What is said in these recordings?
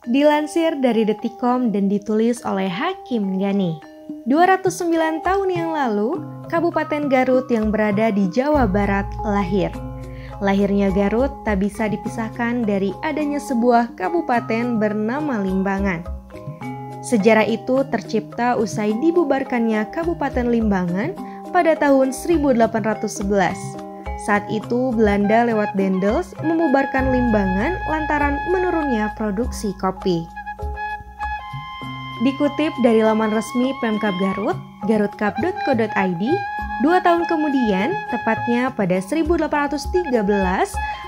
Dilansir dari Detikcom dan ditulis oleh Hakim Gani. 209 tahun yang lalu, Kabupaten Garut yang berada di Jawa Barat lahir. Lahirnya Garut tak bisa dipisahkan dari adanya sebuah kabupaten bernama Limbangan. Sejarah itu tercipta usai dibubarkannya Kabupaten Limbangan pada tahun 1811. Saat itu Belanda lewat Dendels membubarkan Limbangan lantaran menurunnya produksi kopi. Dikutip dari laman resmi Pemkab Garut, garutcup.co.id, 2 tahun kemudian, tepatnya pada 1813,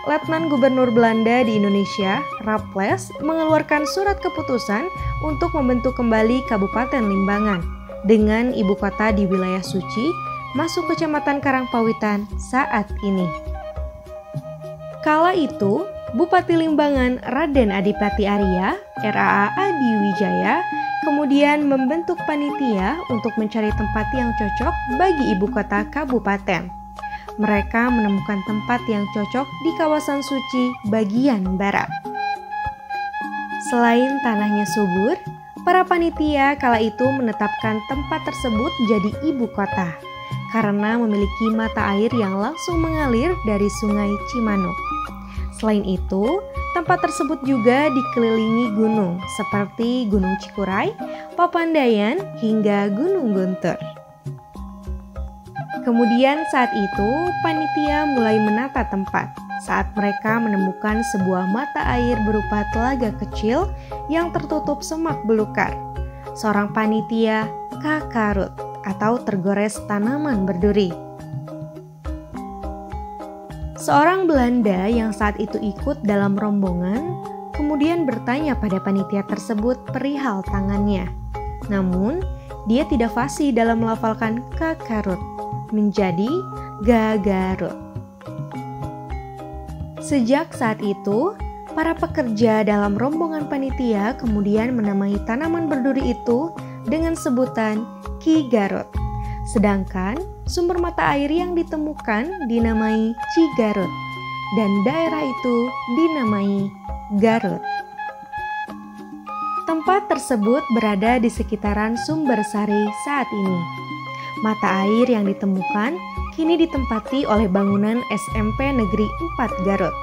Letnan Gubernur Belanda di Indonesia, Raples, mengeluarkan surat keputusan untuk membentuk kembali Kabupaten Limbangan dengan ibu kota di wilayah Suci, masuk Kecamatan Karangpawitan saat ini. Kala itu, Bupati Limbangan Raden Adipati Arya, RAA Adi Wijaya, kemudian membentuk panitia untuk mencari tempat yang cocok bagi ibu kota kabupaten. Mereka menemukan tempat yang cocok di kawasan Suci bagian barat. Selain tanahnya subur, para panitia kala itu menetapkan tempat tersebut jadi ibu kota karena memiliki mata air yang langsung mengalir dari Sungai Cimanuk. Selain itu, tempat tersebut juga dikelilingi gunung seperti Gunung Cikuray, Papandayan, hingga Gunung Guntur. Kemudian saat itu, panitia mulai menata tempat saat mereka menemukan sebuah mata air berupa telaga kecil yang tertutup semak belukar. Seorang panitia kakarut atau tergores tanaman berduri. Seorang Belanda yang saat itu ikut dalam rombongan kemudian bertanya pada panitia tersebut perihal tangannya. Namun, dia tidak fasih dalam melafalkan kakarut menjadi gagarut. Sejak saat itu, para pekerja dalam rombongan panitia kemudian menamai tanaman berduri itu dengan sebutan Ki Garut. Sedangkan sumber mata air yang ditemukan dinamai Cigarut dan daerah itu dinamai Garut. Tempat tersebut berada di sekitaran Sumber Sari saat ini. Mata air yang ditemukan kini ditempati oleh bangunan SMP Negeri 4 Garut.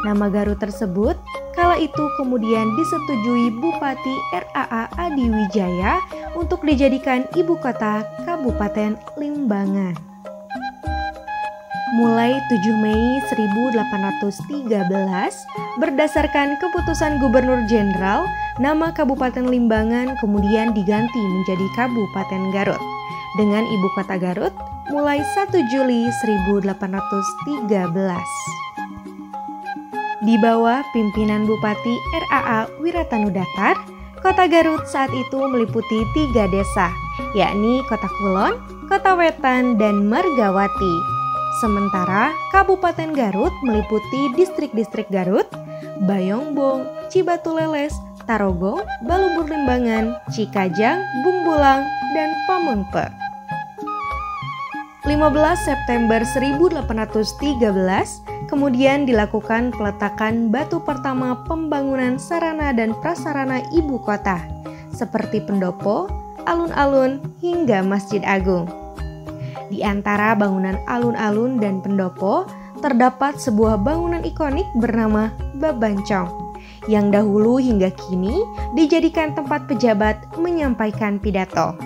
Nama Garut tersebut kala itu kemudian disetujui Bupati RAA Adi Wijaya untuk dijadikan ibu kota Kabupaten Limbangan. Mulai 7 Mei 1813, berdasarkan keputusan Gubernur Jenderal, nama Kabupaten Limbangan kemudian diganti menjadi Kabupaten Garut dengan ibu kota Garut mulai 1 Juli 1813. Di bawah pimpinan Bupati RAA Wiratanudatar, Kota Garut saat itu meliputi 3 desa, yakni Kota Kulon, Kota Wetan, dan Margawati. Sementara Kabupaten Garut meliputi distrik-distrik Garut, Bayongbong, Cibatuleles, Tarogong, Balubur Limbangan, Cikajang, Bungbulang, dan Pamengpe. 15 September 1813, kemudian dilakukan peletakan batu pertama pembangunan sarana dan prasarana ibu kota, seperti pendopo, alun-alun, hingga Masjid Agung. Di antara bangunan alun-alun dan pendopo, terdapat sebuah bangunan ikonik bernama Babancong, yang dahulu hingga kini dijadikan tempat pejabat menyampaikan pidato.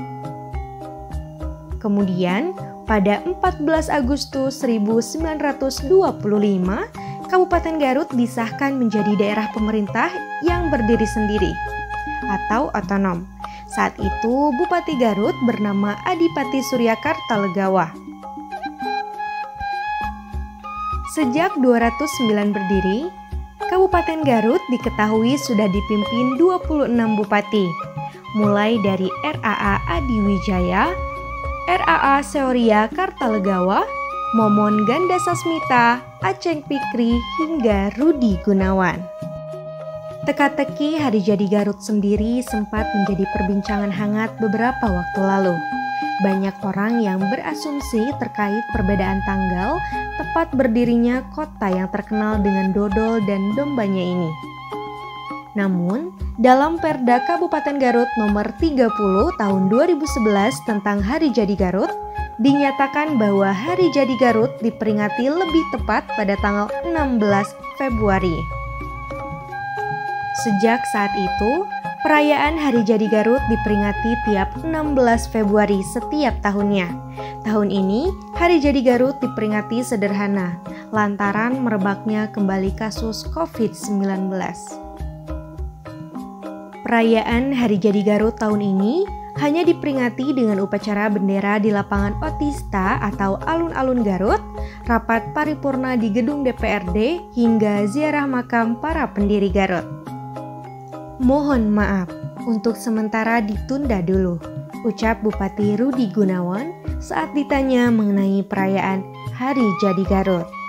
Kemudian, pada 14 Agustus 1925, Kabupaten Garut disahkan menjadi daerah pemerintah yang berdiri sendiri atau otonom. Saat itu Bupati Garut bernama Adipati Surya Kartalegawa. Sejak 209 berdiri, Kabupaten Garut diketahui sudah dipimpin 26 bupati, mulai dari RAA Adi Wijaya, RAA Seoria Kartalegawa, Momon Ganda Sasmita, Aceng Pikri, hingga Rudi Gunawan. Teka-teki hari jadi Garut sendiri sempat menjadi perbincangan hangat beberapa waktu lalu. Banyak orang yang berasumsi terkait perbedaan tanggal tepat berdirinya kota yang terkenal dengan dodol dan dombanya ini. Namun, Dalam Perda Kabupaten Garut nomor 30 tahun 2011 tentang Hari Jadi Garut, dinyatakan bahwa Hari Jadi Garut diperingati lebih tepat pada tanggal 16 Februari. Sejak saat itu, perayaan Hari Jadi Garut diperingati tiap 16 Februari setiap tahunnya. Tahun ini, Hari Jadi Garut diperingati sederhana, lantaran merebaknya kembali kasus COVID-19. Perayaan Hari Jadi Garut tahun ini hanya diperingati dengan upacara bendera di lapangan Otista atau alun-alun Garut, rapat paripurna di gedung DPRD, hingga ziarah makam para pendiri Garut. Mohon maaf, untuk sementara ditunda dulu, ucap Bupati Rudi Gunawan saat ditanya mengenai perayaan Hari Jadi Garut.